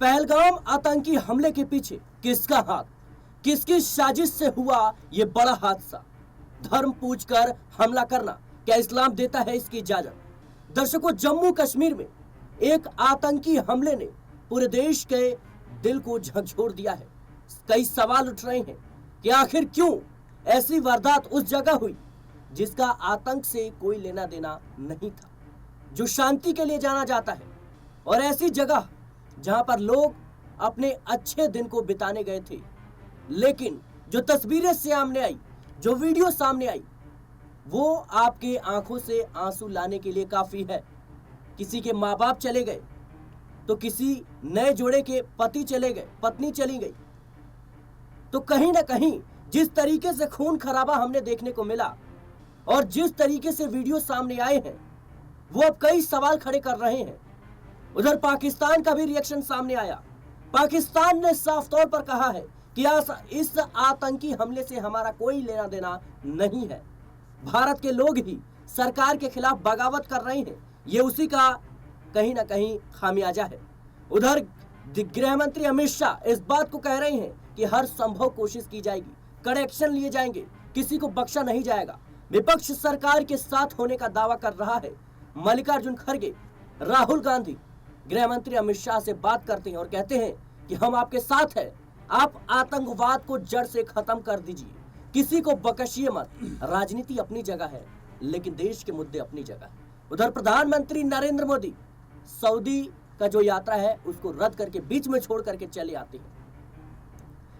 पहलगाम आतंकी हमले के पीछे किसका हाथ, किसकी साजिश से हुआ ये बड़ा हादसा? धर्म पूछकर हमला करना क्या इस्लाम देता है इसकी इजाजत? दर्शकों, जम्मू कश्मीर में एक आतंकी हमले ने पूरे देश के दिल को झकझोर दिया है। कई सवाल उठ रहे हैं कि आखिर क्यों ऐसी वारदात उस जगह हुई जिसका आतंक से कोई लेना देना नहीं था, जो शांति के लिए जाना जाता है, और ऐसी जगह जहां पर लोग अपने अच्छे दिन को बिताने गए थे। लेकिन जो तस्वीरें सामने आई, जो वीडियो सामने आई, वो आपके आंखों से आंसू लाने के लिए काफी है। किसी के माँ बाप चले गए, तो किसी नए जोड़े के पति चले गए, पत्नी चली गई। तो कहीं ना कहीं जिस तरीके से खून खराबा हमने देखने को मिला और जिस तरीके से वीडियो सामने आए हैं, वो अब कई सवाल खड़े कर रहे हैं। उधर पाकिस्तान का भी रिएक्शन सामने आया। पाकिस्तान ने साफ तौर पर कहा है कि इस आतंकी हमले से हमारा कोई लेना देना नहीं है। भारत के लोग ही सरकार के खिलाफ बगावत कर रहे हैं, ये उसी का कहीं ना कहीं खामियाजा है। उधर गृह मंत्री अमित शाह इस बात को कह रहे हैं कि हर संभव कोशिश की जाएगी, कड़े एक्शन लिए जाएंगे, किसी को बख्शा नहीं जाएगा। विपक्ष सरकार के साथ होने का दावा कर रहा है। मल्लिकार्जुन खड़गे, राहुल गांधी गृह मंत्री अमित शाह से बात करते हैं और कहते हैं कि हम आपके साथ हैं, आप आतंकवाद को जड़ से खत्म कर दीजिए, किसी को बख्शिए मत। राजनीति अपनी जगह है, लेकिन देश के मुद्दे अपनी जगह है। उधर प्रधानमंत्री नरेंद्र मोदी सऊदी का जो यात्रा है उसको रद्द करके बीच में छोड़ करके चले आते हैं।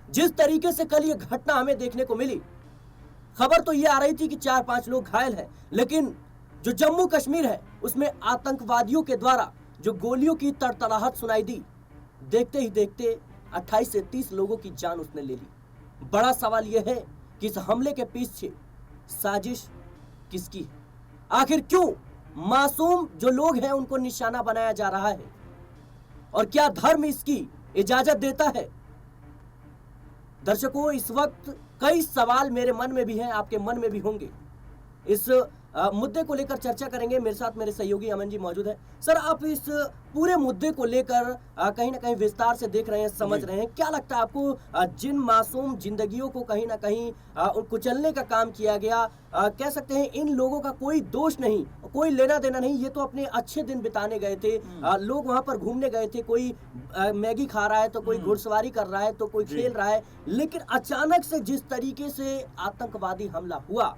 जिस तरीके से कल ये घटना हमें देखने को मिली, खबर तो ये आ रही थी कि 4-5 लोग घायल हैं, लेकिन जो जम्मू कश्मीर है उसमें आतंकवादियों के द्वारा जो गोलियों की तड़तड़ाहट सुनाई दी, देखते ही देखते 28 से 30 लोगों की जान उसने ले ली। बड़ा सवाल यह है कि इस हमले के पीछे साजिश किसकी है? आखिर क्यों मासूम जो लोग हैं उनको निशाना बनाया जा रहा है, और क्या धर्म इसकी इजाजत देता है? दर्शकों, इस वक्त कई सवाल मेरे मन में भी हैं, आपके मन में भी होंगे। इस मुद्दे को लेकर चर्चा करेंगे। मेरे साथ मेरे सहयोगी अमन जी मौजूद है। सर, आप इस पूरे मुद्दे को लेकर कहीं ना कहीं विस्तार से देख रहे हैं, समझ रहे हैं। क्या लगता है आपको, जिन मासूम जिंदगियों को कहीं ना कहीं कुचलने का काम किया गया, कह सकते हैं इन लोगों का कोई दोष नहीं, कोई लेना देना नहीं, ये तो अपने अच्छे दिन बिताने गए थे। लोग वहां पर घूमने गए थे, कोई मैगी खा रहा है, तो कोई घुड़सवारी कर रहा है, तो कोई खेल रहा है, लेकिन अचानक से जिस तरीके से आतंकवादी हमला हुआ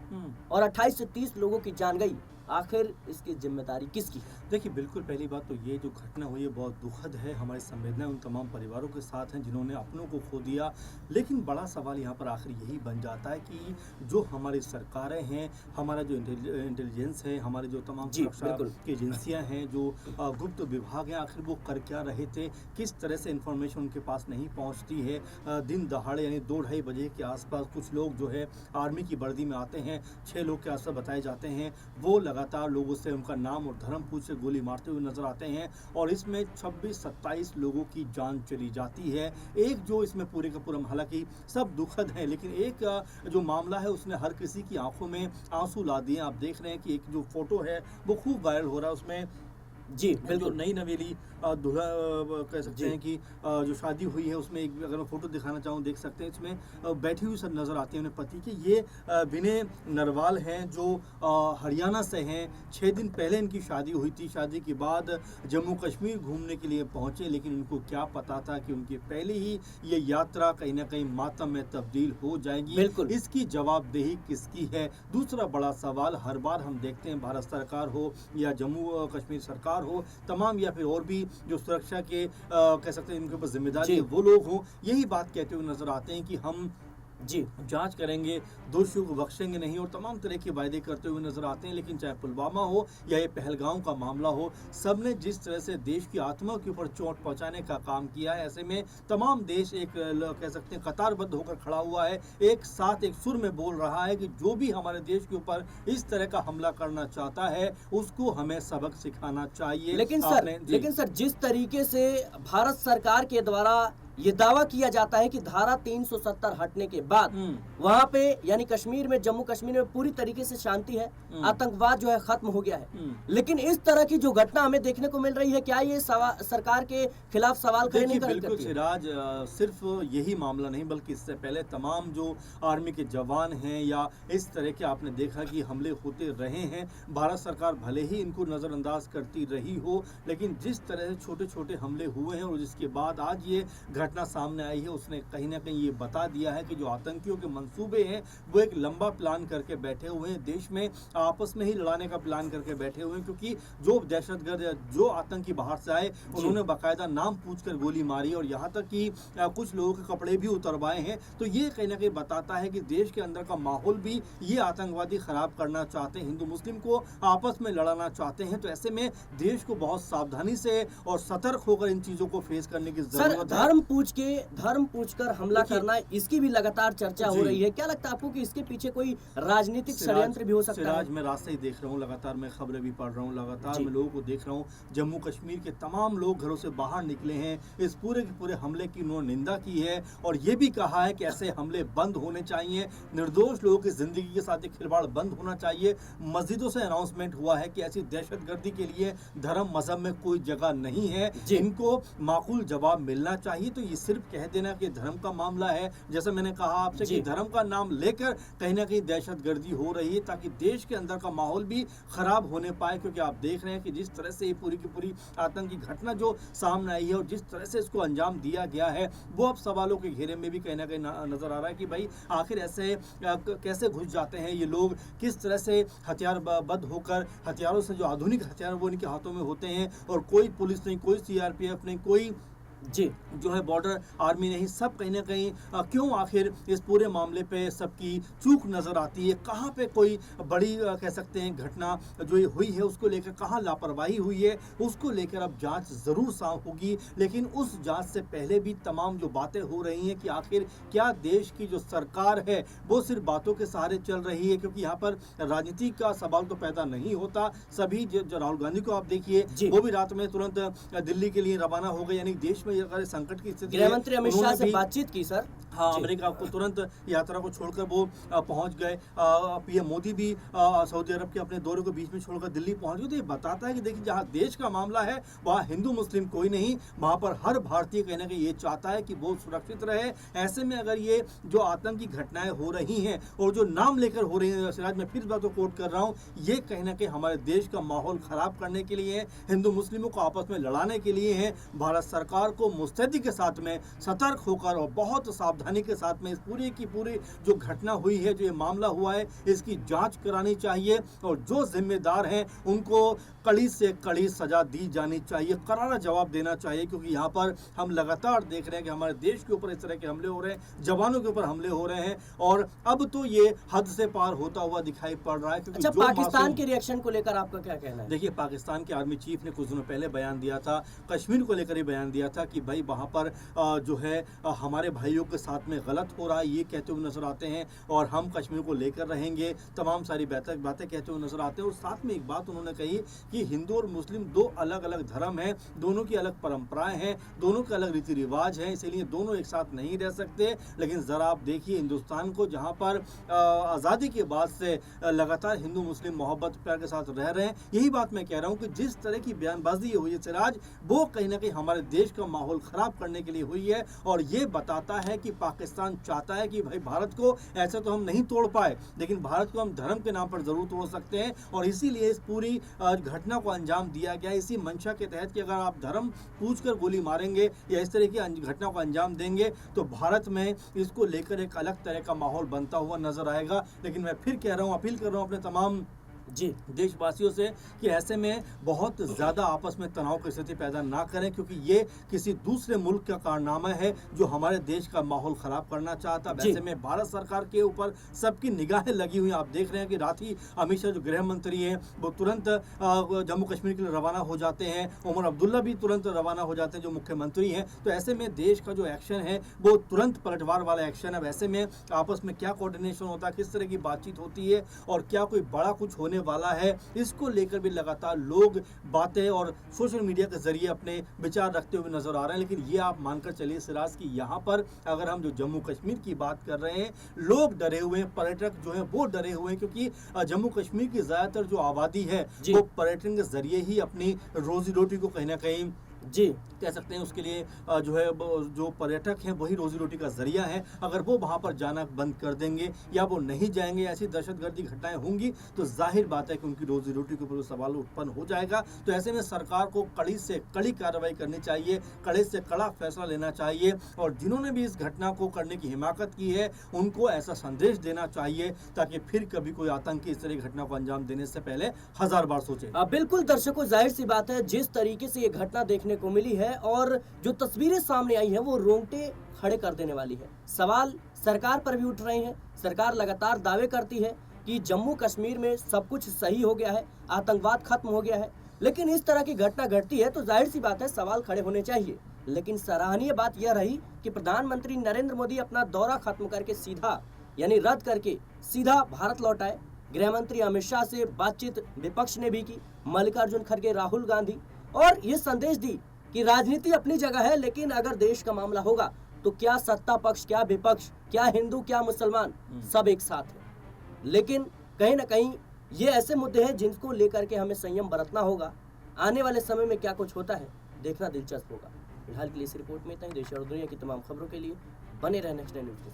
और 28 से 30 लोगों की जान गई, आखिर इसकी जिम्मेदारी किसकी है? देखिए, बिल्कुल पहली बात तो ये जो घटना हुई है बहुत दुखद है। हमारी संवेदनाएं उन तमाम परिवारों के साथ हैं जिन्होंने अपनों को खो दिया। लेकिन बड़ा सवाल यहाँ पर आखिर यही बन जाता है कि जो हमारी सरकारें हैं, हमारा जो इंटेलिजेंस है, हमारे जो तमाम सुरक्षा की एजेंसियाँ हैं, जो गुप्त विभाग हैं, आखिर वो कर क्या रहे थे? किस तरह से इंफॉर्मेशन उनके पास नहीं पहुँचती है? दिन दहाड़े यानी 2-2:30 बजे के आसपास कुछ लोग जो है आर्मी की वर्दी में आते हैं, 6 लोग के आसपास बताए जाते हैं, वो लगातार लोगों से उनका नाम और धर्म पूछ से गोली मारते हुए नजर आते हैं, और इसमें 26-27 लोगों की जान चली जाती है। एक जो इसमें पूरे का पूरा, हालांकि सब दुखद है, लेकिन एक जो मामला है उसने हर किसी की आंखों में आंसू ला दिए। आप देख रहे हैं कि एक जो फोटो है वो खूब वायरल हो रहा है। उसमें जी बिल्कुल, नई नवेली दूल्हा कह सकते हैं कि जो शादी हुई है उसमें एक अगर मैं फोटो दिखाना चाहूँ देख सकते हैं, इसमें बैठी हुई सब नज़र आती है उन्हें पति के। ये विनय नरवाल हैं जो हरियाणा से हैं। 6 दिन पहले इनकी शादी हुई थी। शादी के बाद जम्मू कश्मीर घूमने के लिए पहुँचे, लेकिन उनको क्या पता था कि उनकी पहले ही ये यात्रा कहीं ना कहीं मातम में तब्दील हो जाएगी। बिल्कुल, इसकी जवाबदेही किसकी है? दूसरा बड़ा सवाल, हर बार हम देखते हैं भारत सरकार हो या जम्मू कश्मीर सरकार हो, तमाम या फिर और भी जो सुरक्षा के कह सकते हैं इनके ऊपर जिम्मेदारी है, वो लोग हों, यही बात कहते हुए नजर आते हैं कि हम जांच करेंगे, दोषियों को बख्शेंगे नहीं, और तमाम तरह के वायदे करते हुए नजर आते हैं। लेकिन चाहे पुलवामा हो या ये पहलगाम का मामला हो, सबने जिस तरह से देश की आत्मा के ऊपर चोट पहुंचाने का काम किया है, ऐसे में तमाम देश एक कह सकते हैं कतारबद्ध होकर खड़ा हुआ है, एक साथ एक सुर में बोल रहा है कि जो भी हमारे देश के ऊपर इस तरह का हमला करना चाहता है उसको हमें सबक सिखाना चाहिए। लेकिन सर जिस तरीके से भारत सरकार के द्वारा ये दावा किया जाता है कि धारा 370 हटने के बाद वहां पे यानी कश्मीर में, जम्मू कश्मीर में पूरी तरीके से शांति है, आतंकवाद जो है खत्म हो गया है। लेकिन इस तरह की जो घटना हमें देखने को मिल रही है, क्या ये सरकार के खिलाफ सवाल खड़े नहीं करती? बिल्कुल सिराज, सिर्फ यही मामला नहीं बल्कि इससे पहले तमाम जो आर्मी के जवान हैं या इस तरह के आपने देखा कि हमले होते रहे हैं। भारत सरकार भले ही इनको नज़रअंदाज करती रही हो, लेकिन जिस तरह से छोटे छोटे हमले हुए हैं और जिसके बाद आज ये घटना सामने आई है, उसने कहीं ना कहीं ये बता दिया है कि जो आतंकियों के मंसूबे हैं वो एक लंबा प्लान करके बैठे हुए हैं, देश में आपस में ही लड़ाने का प्लान करके बैठे हुए हैं। क्योंकि जो दहशतगर्द या जो आतंकी बाहर से आए उन्होंने बाकायदा नाम पूछकर गोली मारी और यहाँ तक कि कुछ लोगों के कपड़े भी उतरवाए हैं। तो ये कहीं ना कहीं बताता है कि देश के अंदर का माहौल भी ये आतंकवादी खराब करना चाहते हैं, हिंदू मुस्लिम को आपस में लड़ाना चाहते हैं। तो ऐसे में देश को बहुत सावधानी से और सतर्क होकर इन चीजों को फेस करने की जरूरत है। धर्म पूछकर हमला करना, इसकी भी लगातार चर्चा हो रही है। क्या लगता है आपको कि इसके पीछे कोई राजनीतिक षड्यंत्र भी हो सकता है? मैं रास्ते ही देख रहा हूँ, लगातार मैं खबरें भी पढ़ रहा हूँ, लगातार मैं लोगों को देख रहा हूँ। जम्मू कश्मीर के तमाम लोग घरों से बाहर निकले हैं, इस पूरे के पूरे हमले की उन्होंने निंदा की है और ये भी कहा है कि ऐसे हमले बंद होने चाहिए, निर्दोष लोगों की जिंदगी के साथ खिलवाड़ बंद होना चाहिए। मस्जिदों से अनाउंसमेंट हुआ है कि ऐसी दहशतगर्दी के लिए धर्म मजहब में कोई जगह नहीं है, इनको माकूल जवाब मिलना चाहिए। तो ये सिर्फ कह देना कि धर्म का मामला है, जैसा मैंने कहा आपसे कि धर्म का नाम लेकर कहीं ना कहीं दहशतगर्दी हो रही है ताकि देश के अंदर का माहौल भी खराब होने पाए। क्योंकि आप देख रहे हैं कि जिस तरह से ये पूरी की पूरी आतंकी घटना जो सामने आई है और जिस तरह से इसको अंजाम दिया गया है, वो अब सवालों के घेरे में भी कहीं ना कहीं नजर आ रहा है कि भाई आखिर ऐसे कैसे घुस जाते हैं ये लोग, किस तरह से हथियारबंद होकर, हथियारों से जो आधुनिक हथियार वो इनके हाथों में होते हैं और कोई पुलिस नहीं, कोई सीआरपीएफ नहीं, कोई जो है बॉर्डर आर्मी नहीं, सब कहीं ना कहीं क्यों आखिर इस पूरे मामले पे सबकी चूक नज़र आती है? कहाँ पे कोई बड़ी कह सकते हैं घटना जो ये हुई है उसको लेकर कहाँ लापरवाही हुई है, उसको लेकर अब जांच ज़रूर साफ होगी। लेकिन उस जांच से पहले भी तमाम जो बातें हो रही हैं कि आखिर क्या देश की जो सरकार है वो सिर्फ बातों के सहारे चल रही है? क्योंकि यहाँ पर राजनीति का सवाल तो पैदा नहीं होता। सभी जो राहुल गांधी को आप देखिए, वो भी रात में तुरंत दिल्ली के लिए रवाना हो गए, यानी देश में अगर संकट की स्थिति, गृह मंत्री अमित शाह से बातचीत की सर। हाँ, अमेरिका को तुरंत यात्रा को छोड़कर वो पहुंच गए। पीएम मोदी भी सऊदी अरब के अपने दौरे को बीच में छोड़कर दिल्ली पहुंच गए। तो ये बताता है कि देखिए जहाँ देश का मामला है वहाँ हिंदू मुस्लिम कोई नहीं, वहाँ पर हर भारतीय कहीं ना कहीं ये चाहता है कि वो सुरक्षित रहे। ऐसे में अगर ये जो आतंकी घटनाएं हो रही हैं और जो नाम लेकर हो रही हैं, सिराज मैं फिर बात को कोट कर रहा हूँ, ये कहीं ना कहीं हमारे देश का माहौल खराब करने के लिए है, हिंदू मुस्लिमों को आपस में लड़ाने के लिए है। भारत सरकार को मुस्तैदी के साथ में सतर्क होकर और बहुत सावधानी के साथ में इस पूरी की पूरी जो घटना हुई है, जो ये मामला हुआ है, इसकी जांच करानी चाहिए और जो जिम्मेदार हैं उनको कड़ी से कड़ी सजा दी जानी चाहिए, करारा जवाब देना चाहिए। क्योंकि यहाँ पर हम लगातार देख रहे हैं कि हमारे देश के ऊपर इस तरह के हमले हो रहे हैं, जवानों के ऊपर हमले हो रहे हैं और अब तो ये हद से पार होता हुआ दिखाई पड़ रहा है। अच्छा, पाकिस्तान के रिएक्शन को लेकर आपका क्या कहना है? देखिए, पाकिस्तान के आर्मी चीफ ने कुछ दिनों पहले बयान दिया था, कश्मीर को लेकर ही बयान दिया था कि भाई वहाँ पर जो है हमारे भाइयों के साथ में गलत हो रहा है, ये कहते हुए नजर आते हैं और हम कश्मीर को लेकर रहेंगे, तमाम सारी बातें कहते हुए नजर आते हैं। और साथ में एक बात उन्होंने कही कि हिंदू और मुस्लिम दो अलग अलग धर्म हैं, दोनों की अलग परंपराएं हैं, दोनों के अलग रीति रिवाज हैं, इसीलिए दोनों एक साथ नहीं रह सकते। लेकिन ज़रा आप देखिए हिंदुस्तान को, जहाँ पर आज़ादी के बाद से लगातार हिंदू मुस्लिम मोहब्बत प्यार के साथ रह रहे हैं। यही बात मैं कह रहा हूँ कि जिस तरह की बयानबाजी हुई है सिराज, वो कहीं ना कहीं हमारे देश का माहौल खराब करने के लिए हुई है और ये बताता है कि पाकिस्तान चाहता है कि भाई भारत को ऐसे तो हम नहीं तोड़ पाए, लेकिन भारत को हम धर्म के नाम पर जरूर तोड़ सकते हैं। और इसीलिए इस पूरी घटना को अंजाम दिया गया इसी मंशा के तहत कि अगर आप धर्म पूछकर गोली मारेंगे या इस तरह की घटना को अंजाम देंगे तो भारत में इसको लेकर एक अलग तरह का माहौल बनता हुआ नजर आएगा। लेकिन मैं फिर कह रहा हूँ, अपील कर रहा हूँ अपने तमाम देशवासियों से कि ऐसे में बहुत ज़्यादा आपस में तनाव की स्थिति पैदा ना करें, क्योंकि ये किसी दूसरे मुल्क का कारनामा है जो हमारे देश का माहौल ख़राब करना चाहता। वैसे में भारत सरकार के ऊपर सबकी निगाहें लगी हुई। आप देख रहे हैं कि रात ही अमित शाह जो गृह मंत्री हैं वो तुरंत जम्मू कश्मीर के लिए रवाना हो जाते हैं, उमर अब्दुल्ला भी तुरंत रवाना हो जाते हैं जो मुख्यमंत्री हैं। तो ऐसे में देश का जो एक्शन है वो तुरंत पलटवार वाला एक्शन है। वैसे में आपस में क्या कोऑर्डिनेशन होता है, किस तरह की बातचीत होती है और क्या कोई बड़ा कुछ होने वाला है, इसको लेकर भी लगातार लोग बातें और सोशल मीडिया के जरिए अपने विचार रखते हुए नजर आ रहे हैं। लेकिन ये आप मानकर चलिए सिराज कि यहाँ पर अगर हम जो जम्मू कश्मीर की बात कर रहे हैं, लोग डरे हुए हैं, पर्यटक जो हैं वो डरे हुए हैं, क्योंकि जम्मू कश्मीर की ज़्यादातर जो आबादी है जी। वो पर्यटन के जरिए ही अपनी रोजी रोटी को कहीं ना कहीं जी कह सकते हैं उसके लिए जो है जो पर्यटक हैं वही रोजी रोटी का जरिया है। अगर वो वहाँ पर जाना बंद कर देंगे या वो नहीं जाएंगे, ऐसी दहशतगर्दी घटनाएं होंगी तो जाहिर बात है कि उनकी रोजी रोटी के ऊपर सवाल उत्पन्न हो जाएगा। तो ऐसे में सरकार को कड़ी से कड़ी कार्रवाई करनी चाहिए, कड़े से कड़ा फैसला लेना चाहिए और जिन्होंने भी इस घटना को करने की हिमाकत की है उनको ऐसा संदेश देना चाहिए ताकि फिर कभी कोई आतंकी इस तरह की घटना को अंजाम देने से पहले 1000 बार सोचे। बिल्कुल दर्शकों, जाहिर सी बात है जिस तरीके से ये घटना देखने को मिली है और जो तस्वीरें सामने आई हैं वो रोंगटे खड़े कर देने वाली है। सवाल सरकार पर भी उठ रहे हैं। सरकार लगातार दावे करती है कि जम्मू कश्मीर में सब कुछ सही हो गया है, आतंकवाद खत्म हो गया है, लेकिन इस तरह की घटना घटती है तो जाहिर सी बात है सवाल खड़े होने चाहिए। लेकिन सराहनीय बात यह रही कि प्रधानमंत्री नरेंद्र मोदी अपना दौरा खत्म करके सीधा यानी रद्द करके सीधा भारत लौट आए। गृह मंत्री अमित शाह से बातचीत विपक्ष ने भी की, मल्लिकार्जुन खड़गे, राहुल गांधी, और ये संदेश दी कि राजनीति अपनी जगह है लेकिन अगर देश का मामला होगा तो क्या सत्ता पक्ष, क्या विपक्ष, क्या हिंदू, क्या मुसलमान, सब एक साथ है। लेकिन कहीं ना कहीं ये ऐसे मुद्दे हैं जिनको लेकर के हमें संयम बरतना होगा। आने वाले समय में क्या कुछ होता है देखना दिलचस्प होगा। फिलहाल के लिए इस रिपोर्ट में इतना ही। देश और दुनिया की तमाम खबरों के लिए बने रहने नेक्स्ट न्यूज़।